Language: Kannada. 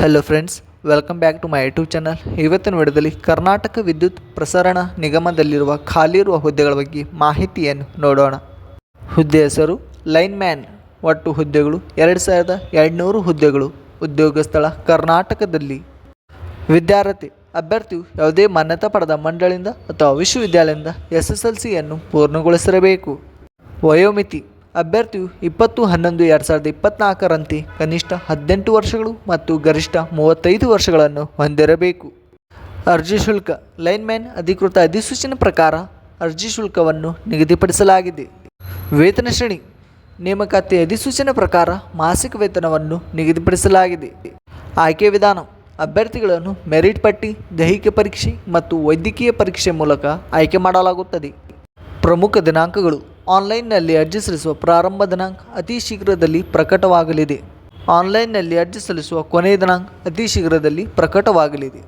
Hello friends, welcome back to my YouTube channel. ಇವತ್ತಿನ ವಿಡಿಯೋದಲ್ಲಿ ಕರ್ನಾಟಕ ವಿದ್ಯುತ್ ಪ್ರಸರಣ ನಿಗಮದಲ್ಲಿರುವ ಖಾಲಿ ಇರುವ ಹುದ್ದೆಗಳ ಬಗ್ಗೆ ಮಾಹಿತಿಯನ್ನು ನೋಡೋಣ. ಹುದ್ದೆ ಹೆಸರು ಲೈನ್ ಮ್ಯಾನ್. ಒಟ್ಟು ಹುದ್ದೆಗಳು 2200 ಹುದ್ದೆಗಳು. ಉದ್ಯೋಗ ಸ್ಥಳ ಕರ್ನಾಟಕದಲ್ಲಿ. ವಿದ್ಯಾರ್ಥಿ ಅಭ್ಯರ್ಥಿಯು ಯಾವುದೇ ಮಾನ್ಯತಾ ಪಡೆದ ಮಂಡಳಿಯಿಂದ ಅಥವಾ ವಿಶ್ವವಿದ್ಯಾಲಯದಿಂದ SSLCಯನ್ನು ಪೂರ್ಣಗೊಳಿಸಿರಬೇಕು. ವಯೋಮಿತಿ ಅಭ್ಯರ್ಥಿಯು 20/11/2024ರಂತೆ ಕನಿಷ್ಠ 18 ವರ್ಷಗಳು ಮತ್ತು ಗರಿಷ್ಠ 35 ವರ್ಷಗಳನ್ನು ಹೊಂದಿರಬೇಕು. ಅರ್ಜಿ ಶುಲ್ಕ ಲೈನ್ಮ್ಯಾನ್ ಅಧಿಕೃತ ಅಧಿಸೂಚನೆ ಪ್ರಕಾರ ಅರ್ಜಿ ಶುಲ್ಕವನ್ನು ನಿಗದಿಪಡಿಸಲಾಗಿದೆ. ವೇತನ ಶ್ರೇಣಿ ನೇಮಕಾತಿ ಅಧಿಸೂಚನೆ ಪ್ರಕಾರ ಮಾಸಿಕ ವೇತನವನ್ನು ನಿಗದಿಪಡಿಸಲಾಗಿದೆ. ಆಯ್ಕೆ ವಿಧಾನ ಅಭ್ಯರ್ಥಿಗಳನ್ನು ಮೆರಿಟ್ ಪಟ್ಟಿ, ದೈಹಿಕ ಪರೀಕ್ಷೆ ಮತ್ತು ವೈದ್ಯಕೀಯ ಪರೀಕ್ಷೆ ಮೂಲಕ ಆಯ್ಕೆ ಮಾಡಲಾಗುತ್ತದೆ. ಪ್ರಮುಖ ದಿನಾಂಕಗಳು ಆನ್ಲೈನ್ನಲ್ಲಿ ಅರ್ಜಿ ಸಲ್ಲಿಸುವ ಪ್ರಾರಂಭ ದಿನಾಂಕ ಅತಿ ಶೀಘ್ರದಲ್ಲಿ ಪ್ರಕಟವಾಗಲಿದೆ. ಆನ್ಲೈನ್ನಲ್ಲಿ ಅರ್ಜಿ ಸಲ್ಲಿಸುವ ಕೊನೆಯ ದಿನಾಂಕ ಅತಿ ಶೀಘ್ರದಲ್ಲಿ ಪ್ರಕಟವಾಗಲಿದೆ.